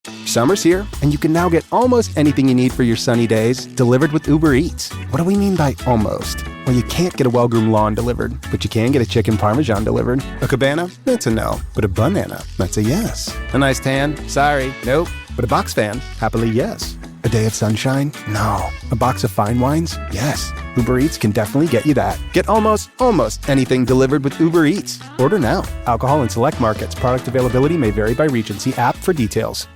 Summer's here, and you can now get almost anything you need for your sunny days delivered with Uber Eats. What do we mean by almost? Well, you can't get a well-groomed lawn delivered, but you can get a chicken parmesan delivered. A cabana? That's a no. But a banana? That's a yes. A nice tan? Sorry, nope. But a box fan? Happily, yes. A day of sunshine? No. A box of fine wines? Yes. Uber Eats can definitely get you that. Get almost anything delivered with Uber Eats. Order now. Alcohol in select markets. Product availability may vary by region. See app for details.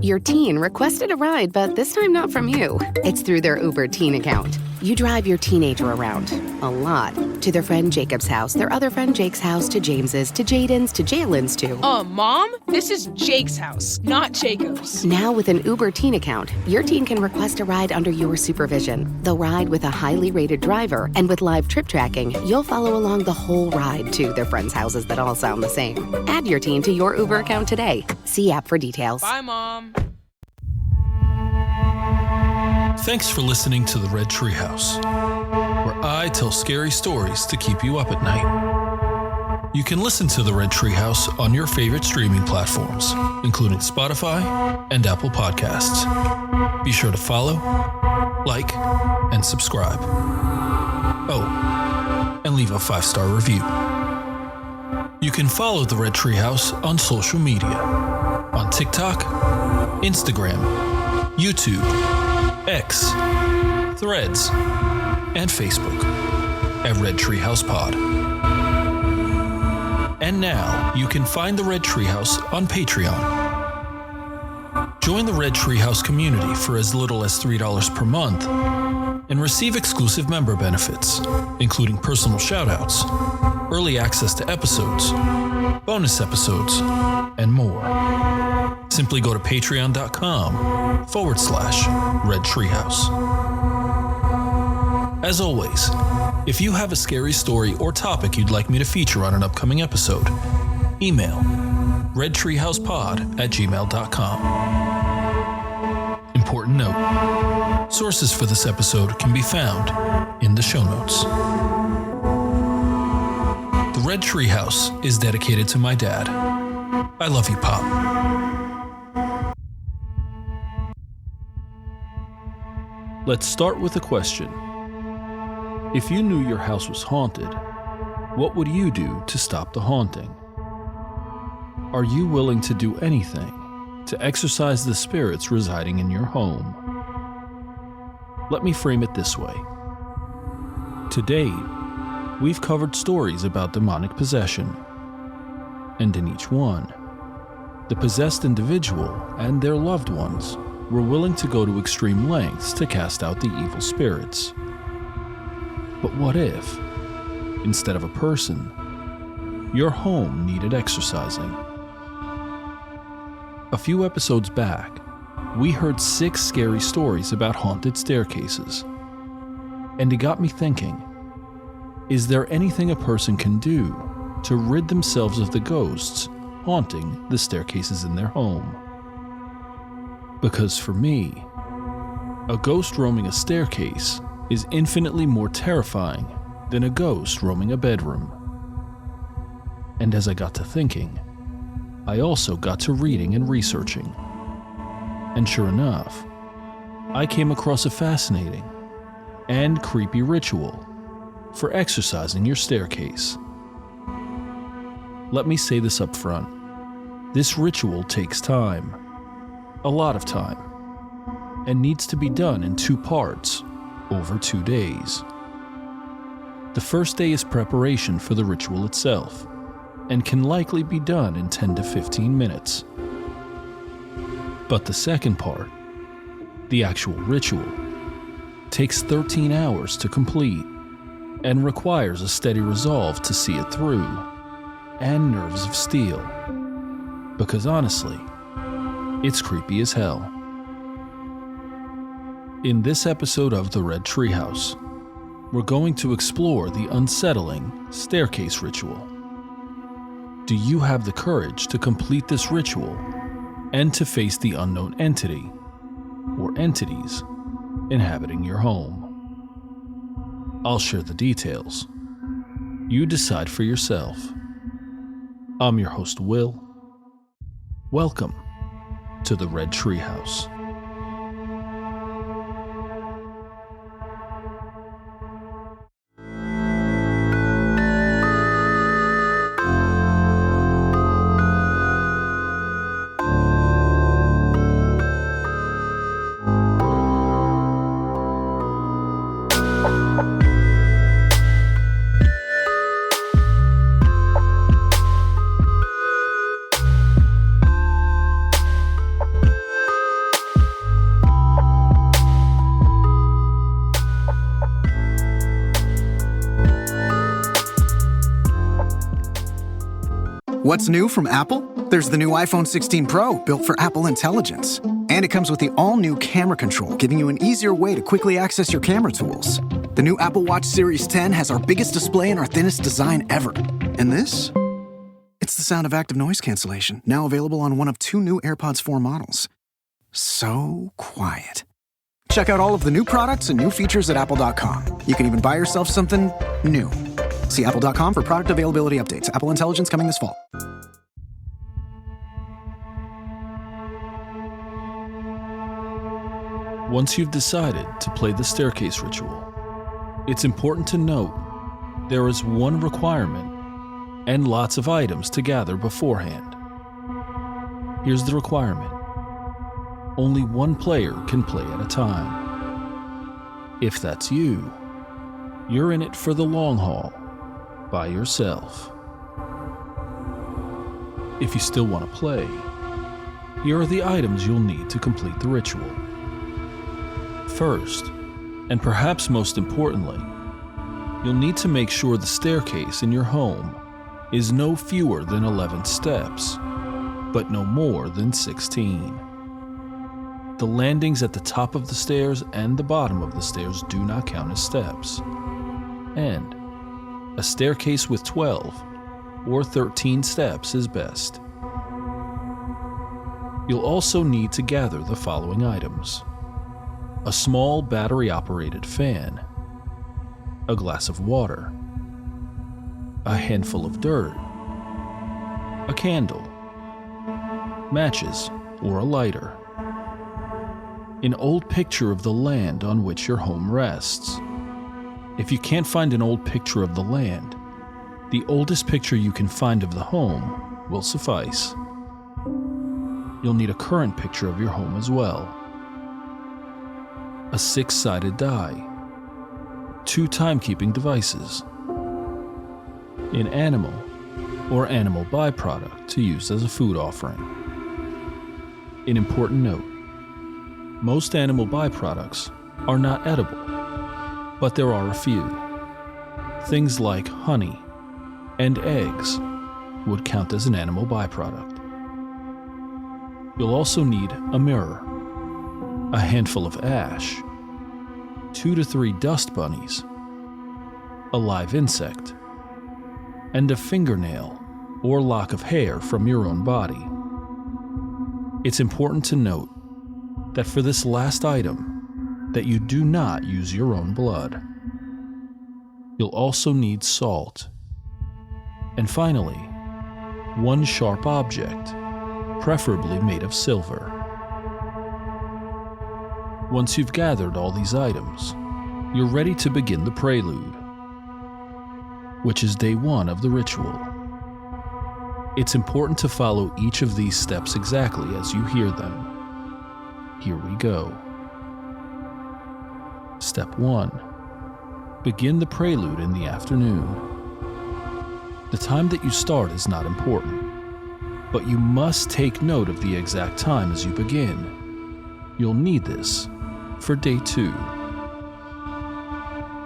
Your teen requested a ride, but this time not from you. It's through their Uber teen account. You drive your teenager around, a lot, to their friend Jacob's house, their other friend Jake's house, to James's, to Jaden's, to Jalen's, to... Mom? This is Jake's house, not Jacob's. Now with an Uber teen account, your teen can request a ride under your supervision. They'll ride with a highly rated driver, and with live trip tracking, you'll follow along the whole ride to their friends' houses that all sound the same. Add your teen to your Uber account today. See app for details. Bye, Mom. Thanks for listening to the Red Treehouse, where I tell scary stories to keep you up at night. You can listen to the Red Treehouse on your favorite streaming platforms, including Spotify and Apple Podcasts. Be sure to follow, like, and subscribe. Oh, and leave a 5-star review. You can follow the Red Treehouse on social media, on TikTok, Instagram, YouTube, X, Threads, and Facebook at Red Treehouse Pod. And now you can find the Red Treehouse on Patreon. Join the Red Treehouse community for as little as $3 per month and receive exclusive member benefits, including personal shoutouts, early access to episodes, bonus episodes, and more. Simply go to patreon.com/Red Treehouse. As always, if you have a scary story or topic you'd like me to feature on an upcoming episode, email redtreehousepod@gmail.com. Important note, sources for this episode can be found in the show notes. The Red Treehouse is dedicated to my dad. I love you, Pop. Let's start with a question. If you knew your house was haunted, what would you do to stop the haunting? Are you willing to do anything to exorcise the spirits residing in your home? Let me frame it this way. To date, we've covered stories about demonic possession, and in each one, the possessed individual and their loved ones were willing to go to extreme lengths to cast out the evil spirits. But what if, instead of a person, your home needed exorcising? A few episodes back, we heard 6 scary stories about haunted staircases. And it got me thinking, is there anything a person can do to rid themselves of the ghosts haunting the staircases in their home? Because for me, a ghost roaming a staircase is infinitely more terrifying than a ghost roaming a bedroom. And as I got to thinking, I also got to reading and researching. And sure enough, I came across a fascinating and creepy ritual for exorcising your staircase. Let me say this up front. This ritual takes time, a lot of time, and needs to be done in 2 parts over 2 days. The first day is preparation for the ritual itself, and can likely be done in 10 to 15 minutes. But the second part, the actual ritual, takes 13 hours to complete and requires a steady resolve to see it through, and nerves of steel. Because honestly, it's creepy as hell. In this episode of The Red Treehouse, we're going to explore the unsettling staircase ritual. Do you have the courage to complete this ritual and to face the unknown entity or entities inhabiting your home? I'll share the details. You decide for yourself. I'm your host, Will. Welcome to the Red Treehouse. What's new from Apple? There's the new iPhone 16 Pro, built for Apple Intelligence. And it comes with the all-new camera control, giving you an easier way to quickly access your camera tools. The new Apple Watch Series 10 has our biggest display and our thinnest design ever. And this? It's the sound of active noise cancellation, now available on one of 2 new AirPods 4 models. So quiet. Check out all of the new products and new features at apple.com. You can even buy yourself something new. See apple.com for product availability updates. Apple Intelligence coming this fall. Once you've decided to play the staircase ritual, it's important to note there is one requirement and lots of items to gather beforehand. Here's the requirement. Only one player can play at a time. If that's you, you're in it for the long haul, by yourself. If you still want to play, here are the items you'll need to complete the ritual. First, and perhaps most importantly, you'll need to make sure the staircase in your home is no fewer than 11 steps, but no more than 16. The landings at the top of the stairs and the bottom of the stairs do not count as steps. And a staircase with 12 or 13 steps is best. You'll also need to gather the following items: a small battery-operated fan, a glass of water, a handful of dirt, a candle, matches or a lighter, an old picture of the land on which your home rests. If you can't find an old picture of the land, the oldest picture you can find of the home will suffice. You'll need a current picture of your home as well. A 6-sided die, 2 timekeeping devices, an animal or animal byproduct to use as a food offering. An important note: most animal byproducts are not edible, but there are a few. Things like honey and eggs would count as an animal byproduct. You'll also need a mirror, a handful of ash, 2 to 3 dust bunnies, a live insect, and a fingernail or lock of hair from your own body. It's important to note that for this last item, that you do not use your own blood. You'll also need salt. And finally, one sharp object, preferably made of silver. Once you've gathered all these items, you're ready to begin the prelude, which is day 1 of the ritual. It's important to follow each of these steps exactly as you hear them. Here we go. Step 1. Begin the prelude in the afternoon. The time that you start is not important, but you must take note of the exact time as you begin. You'll need this for day 2.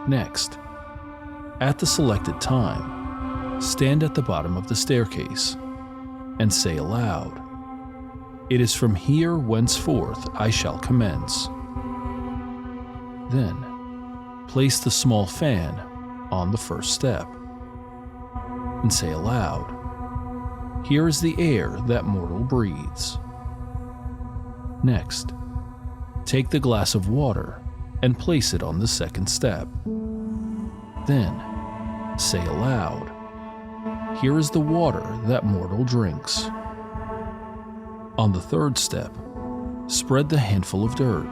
Next, at the selected time, stand at the bottom of the staircase and say aloud, "It is from here whenceforth I shall commence." Then, place the small fan on the first step and say aloud, "Here is the air that mortal breathes." Next, take the glass of water and place it on the second step. Then, say aloud, "Here is the water that mortal drinks." On the third step, spread the handful of dirt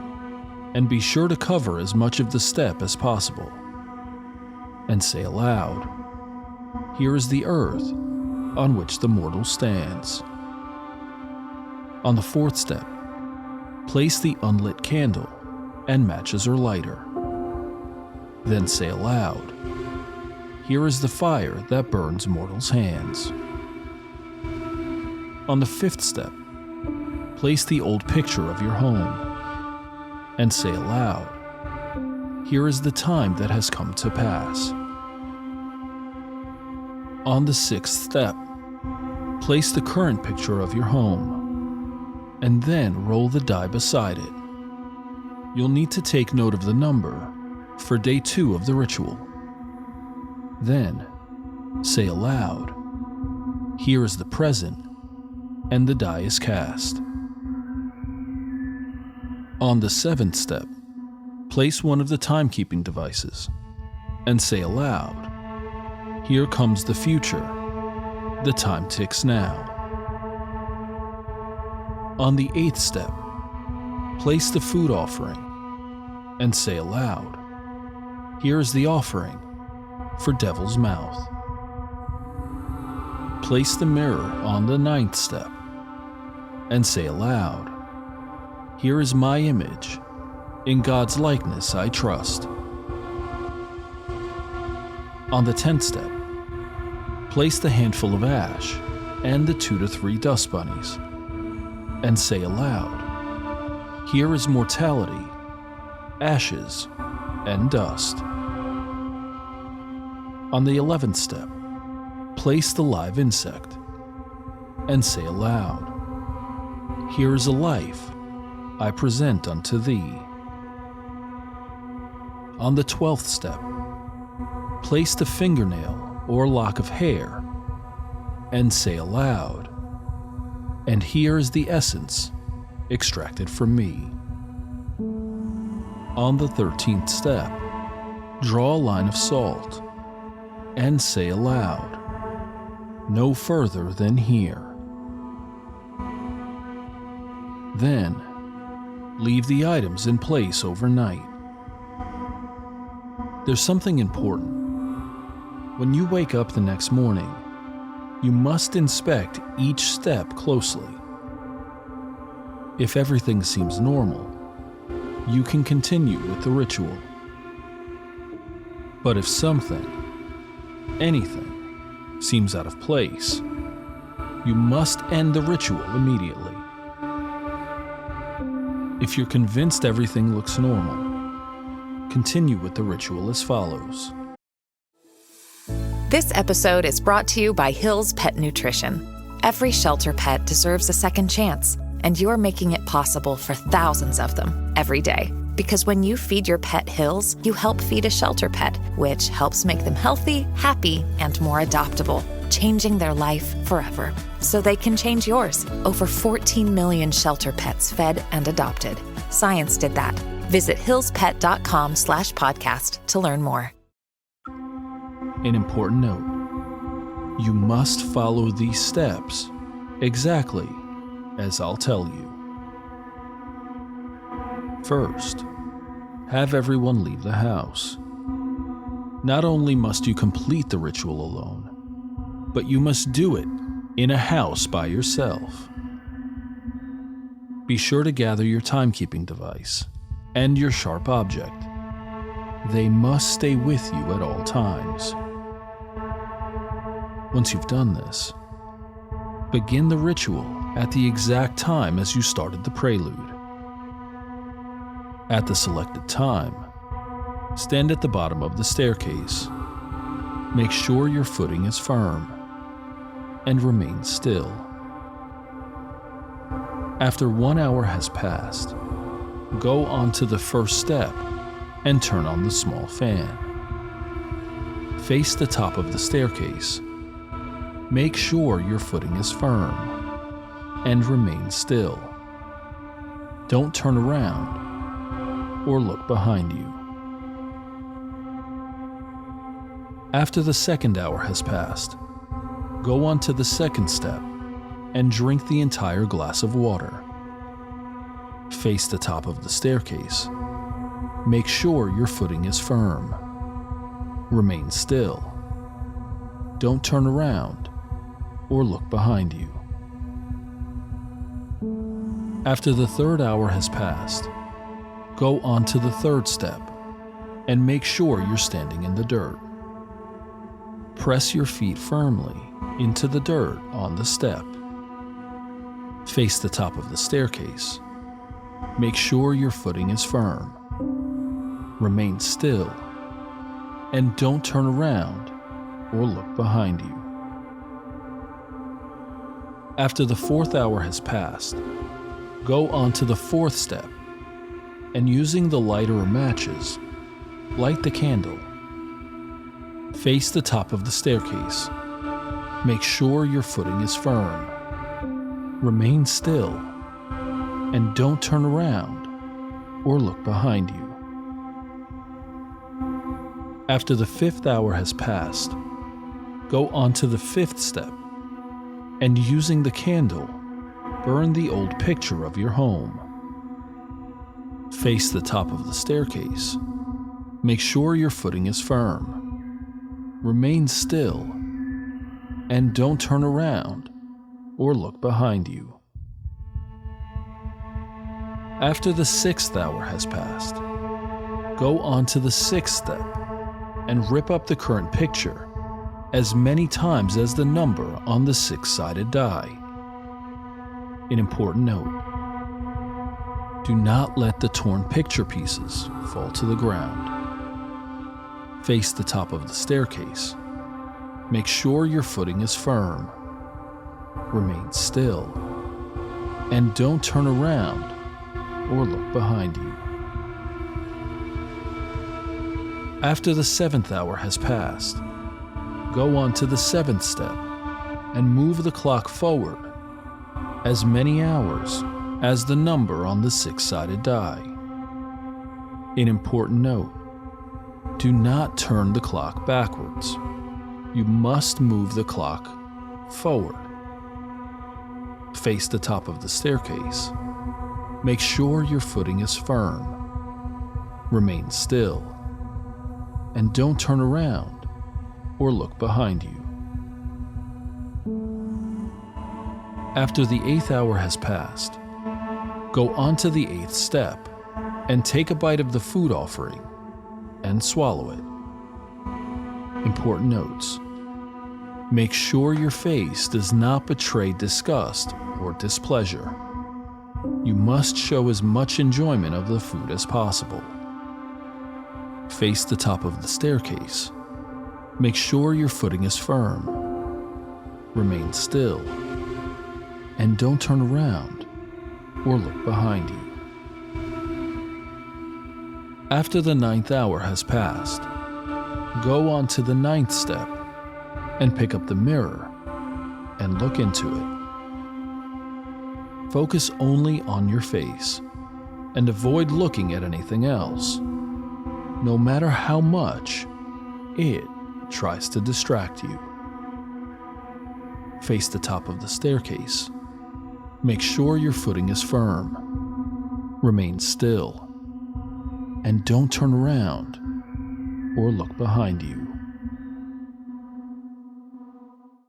and be sure to cover as much of the step as possible. And say aloud, "Here is the earth on which the mortal stands." On the fourth step, place the unlit candle and matches or lighter. Then say aloud, "Here is the fire that burns mortals' hands." On the fifth step, place the old picture of your home and say aloud, "Here is the time that has come to pass." On the sixth step, place the current picture of your home and then roll the die beside it. You'll need to take note of the number for day 2 of the ritual. Then, say aloud, "Here is the present," and the die is cast. On the 7th step, place one of the timekeeping devices and say aloud, "Here comes the future. The time ticks now." On the 8th step, place the food offering and say aloud, "Here is the offering for Devil's Mouth." Place the mirror on the 9th step and say aloud, "Here is my image. In God's likeness I trust." On the 10th step, place the handful of ash and the 2 to 3 dust bunnies and say aloud, "Here is mortality, ashes, and dust." On the 11th step, place the live insect and say aloud, "Here is a life I present unto thee." On the 12th step, place the fingernail or lock of hair and say aloud, "And here is the essence extracted from me." On the 13th step, draw a line of salt and say aloud, "No further than here." Then, leave the items in place overnight. There's something important. When you wake up the next morning, you must inspect each step closely. If everything seems normal, you can continue with the ritual. But if something, anything, seems out of place, you must end the ritual immediately. If you're convinced everything looks normal, continue with the ritual as follows. This episode is brought to you by Hill's Pet Nutrition. Every shelter pet deserves a second chance, and you're making it possible for thousands of them every day. Because when you feed your pet Hill's, you help feed a shelter pet, which helps make them healthy, happy, and more adoptable, changing their life forever. So they can change yours. Over 14 million shelter pets fed and adopted. Science did that. Visit hillspet.com/podcast to learn more. An important note: you must follow these steps exactly as I'll tell you. First, have everyone leave the house. Not only must you complete the ritual alone, but you must do it in a house by yourself. Be sure to gather your timekeeping device and your sharp object. They must stay with you at all times. Once you've done this, begin the ritual at the exact time as you started the prelude. At the selected time, stand at the bottom of the staircase. Make sure your footing is firm and remain still. After 1 hour has passed, go on to the first step and turn on the small fan. Face the top of the staircase. Make sure your footing is firm and remain still. Don't turn around or look behind you. After the second hour has passed, go on to the second step and drink the entire glass of water. Face the top of the staircase. Make sure your footing is firm. Remain still. Don't turn around or look behind you. After the third hour has passed, go on to the third step and make sure you're standing in the dirt. Press your feet firmly into the dirt on the step. Face the top of the staircase. Make sure your footing is firm. Remain still and don't turn around or look behind you. After the fourth hour has passed, go on to the fourth step and using the lighter or matches, light the candle. Face the top of the staircase. Make sure your footing is firm. Remain still and don't turn around or look behind you. After the fifth hour has passed, go on to the fifth step and using the candle, burn the old picture of your home. Face the top of the staircase. Make sure your footing is firm. Remain still and don't turn around or look behind you. After the sixth hour has passed, go on to the sixth step and rip up the current picture as many times as the number on the six-sided die. An important note: do not let the torn picture pieces fall to the ground. Face the top of the staircase. Make sure your footing is firm. Remain still and don't turn around or look behind you. After the seventh hour has passed, go on to the seventh step and move the clock forward as many hours as the number on the six-sided die. An important note: do not turn the clock backwards. You must move the clock forward. Face the top of the staircase. Make sure your footing is firm. Remain still and don't turn around or look behind you. After the eighth hour has passed, go on to the eighth step and take a bite of the food offering and swallow it. Important notes: make sure your face does not betray disgust or displeasure. You must show as much enjoyment of the food as possible. Face the top of the staircase. Make sure your footing is firm. Remain still and don't turn around or look behind you. After the ninth hour has passed, go on to the ninth step and pick up the mirror and look into it. Focus only on your face and avoid looking at anything else, no matter how much it tries to distract you. Face the top of the staircase. Make sure your footing is firm. Remain still and don't turn around or look behind you.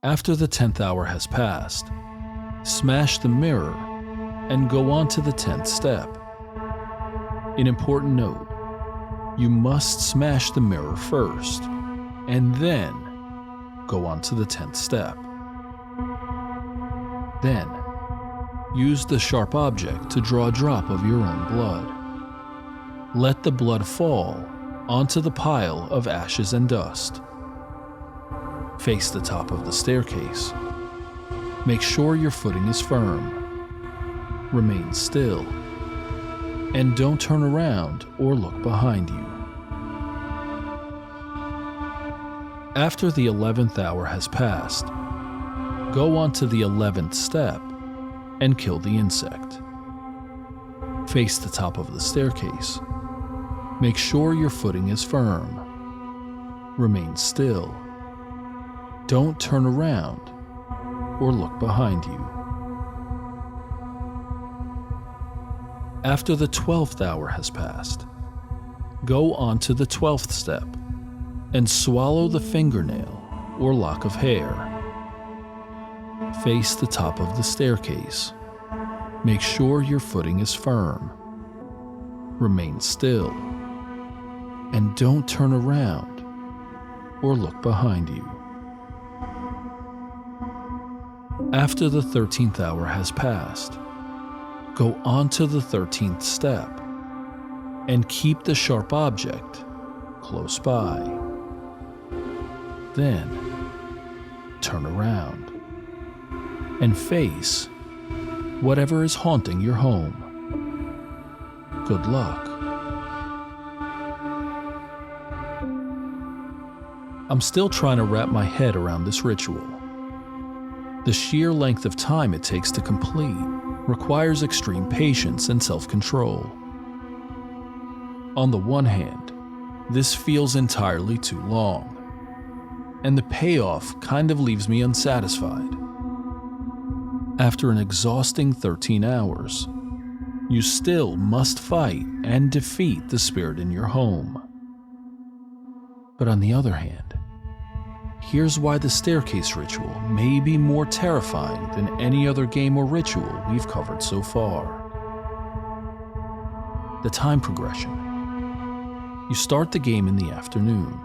After the 10th hour has passed, smash the mirror and go on to the 10th step. An important note: you must smash the mirror first and then go on to the 10th step. Then, use the sharp object to draw a drop of your own blood. Let the blood fall onto the pile of ashes and dust. Face the top of the staircase. Make sure your footing is firm. Remain still and don't turn around or look behind you. After the 11th hour has passed, go on to the 11th step and kill the insect. Face the top of the staircase. Make sure your footing is firm. Remain still. Don't turn around or look behind you. After the 12th hour has passed, go on to the 12th step and swallow the fingernail or lock of hair. Face the top of the staircase. Make sure your footing is firm. Remain still. And don't turn around or look behind you. After the 13th hour has passed, go on to the 13th step and keep the sharp object close by. Then turn around and face whatever is haunting your home. Good luck. I'm still trying to wrap my head around this ritual. The sheer length of time it takes to complete requires extreme patience and self-control. On the one hand, this feels entirely too long, and the payoff kind of leaves me unsatisfied. After an exhausting 13 hours, you still must fight and defeat the spirit in your home. But on the other hand, here's why the staircase ritual may be more terrifying than any other game or ritual we've covered so far. The time progression. You start the game in the afternoon.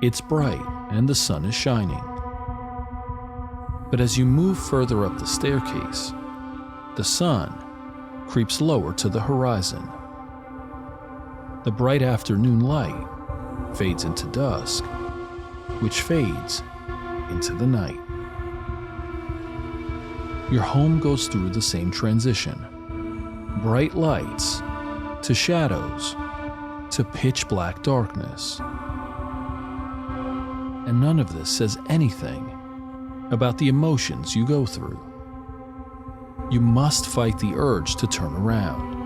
It's bright and the sun is shining. But as you move further up the staircase, the sun creeps lower to the horizon. The bright afternoon light fades into dusk, which fades into the night. Your home goes through the same transition. Bright lights to shadows to pitch black darkness. And none of this says anything about the emotions you go through. You must fight the urge to turn around.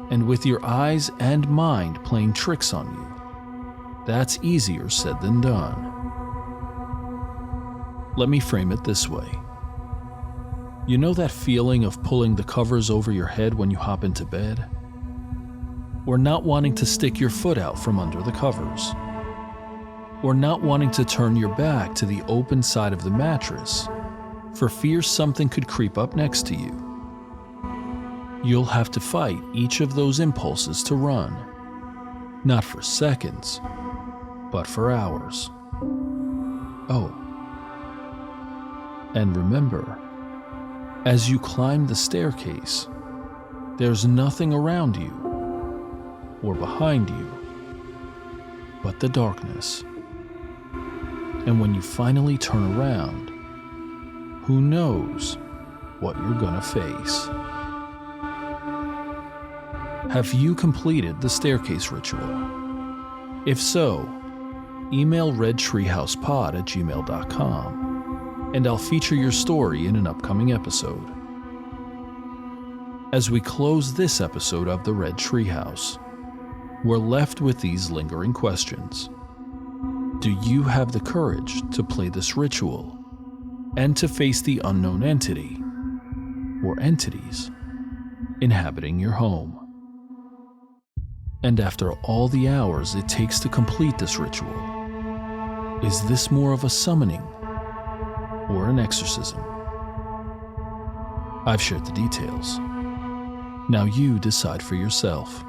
And with your eyes and mind playing tricks on you, that's easier said than done. Let me frame it this way. You know that feeling of pulling the covers over your head when you hop into bed? Or not wanting to stick your foot out from under the covers? Or not wanting to turn your back to the open side of the mattress for fear something could creep up next to you? You'll have to fight each of those impulses to run, not for seconds, but for hours. Oh, and remember, as you climb the staircase, there's nothing around you or behind you but the darkness. And when you finally turn around, who knows what you're gonna face? Have you completed the staircase ritual? If so, email redtreehousepod@gmail.com and I'll feature your story in an upcoming episode. As we close this episode of the Red Treehouse, we're left with these lingering questions. Do you have the courage to play this ritual and to face the unknown entity or entities inhabiting your home? And after all the hours it takes to complete this ritual, is this more of a summoning or an exorcism? I've shared the details. Now you decide for yourself.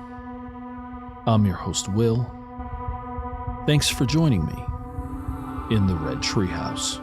I'm your host, Will. Thanks for joining me in the Red Treehouse.